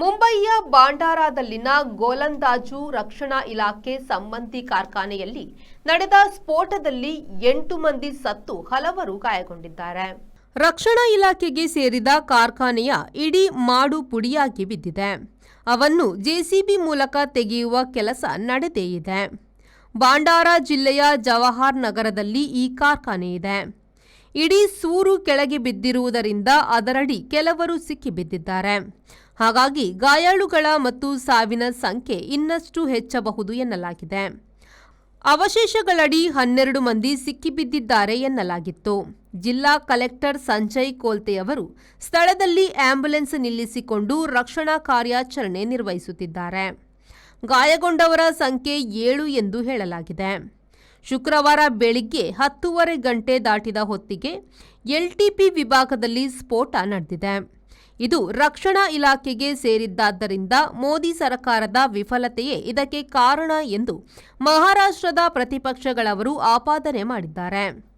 ಮುಂಬಯಿಯ ಬಾಂಡಾರಾದಲ್ಲಿನ ಗೋಲಂದಾಜು ರಕ್ಷಣಾ ಇಲಾಖೆ ಸಂಬಂಧಿ ಕಾರ್ಖಾನೆಯಲ್ಲಿ ನಡೆದ ಸ್ಫೋಟದಲ್ಲಿ 8 ಮಂದಿ ಸತ್ತು ಹಲವರು ಗಾಯಗೊಂಡಿದ್ದಾರೆ. ರಕ್ಷಣಾ ಇಲಾಖೆಗೆ ಸೇರಿದ ಕಾರ್ಖಾನೆಯ ಇಡೀ ಮಾಡು ಪುಡಿಯಾಗಿ ಬಿದ್ದಿದೆ. ಅವನ್ನು ಜೆಸಿಬಿ ಮೂಲಕ ತೆಗೆಯುವ ಕೆಲಸ ನಡೆದೇ ಇದೆ. ಬಾಂಡಾರಾ ಜಿಲ್ಲೆಯ ಜವಾಹರ್ ನಗರದಲ್ಲಿ ಈ ಕಾರ್ಖಾನೆ ಇದೆ. ಇಡೀ ಸೂರು ಕೆಳಗೆ ಬಿದ್ದಿರುವುದರಿಂದ ಅದರಡಿ ಕೆಲವರು ಸಿಕ್ಕಿಬಿದ್ದಿದ್ದಾರೆ. ಹಾಗಾಗಿ ಗಾಯಾಳುಗಳ ಮತ್ತು ಸಾವಿನ ಸಂಖ್ಯೆ ಇನ್ನಷ್ಟು ಹೆಚ್ಚಬಹುದು ಎನ್ನಲಾಗಿದೆ. ಅವಶೇಷಗಳಡಿ 12 ಮಂದಿ ಸಿಕ್ಕಿಬಿದ್ದಿದ್ದಾರೆ ಎನ್ನಲಾಗಿತ್ತು. ಜಿಲ್ಲಾ ಕಲೆಕ್ಟರ್ ಸಂಜಯ್ ಕೋಲ್ತೆಯವರು ಸ್ಥಳದಲ್ಲಿ ಆಂಬ್ಯುಲೆನ್ಸ್ ನಿಲ್ಲಿಸಿಕೊಂಡು ರಕ್ಷಣಾ ಕಾರ್ಯಾಚರಣೆ ನಿರ್ವಹಿಸುತ್ತಿದ್ದಾರೆ. ಗಾಯಗೊಂಡವರ ಸಂಖ್ಯೆ 7 ಎಂದು ಹೇಳಲಾಗಿದೆ. ಶುಕ್ರವಾರ ಬೆಳಿಗ್ಗೆ 10:30 ಗಂಟೆ ದಾಟಿದ ಹೊತ್ತಿಗೆ ಎಲ್ಟಿಪಿ ವಿಭಾಗದಲ್ಲಿ ಸ್ಫೋಟ ನಡೆದಿದೆ. ಇದು ರಕ್ಷಣಾ ಇಲಾಖೆಗೆ ಸೇರಿದ್ದಾದ್ದರಿಂದ ಮೋದಿ ಸರ್ಕಾರದ ವಿಫಲತೆಯೇ ಇದಕ್ಕೆ ಕಾರಣ ಎಂದು ಮಹಾರಾಷ್ಟ್ರದ ಪ್ರತಿಪಕ್ಷಗಳವರು ಆಪಾದನೆ ಮಾಡಿದ್ದಾರೆ.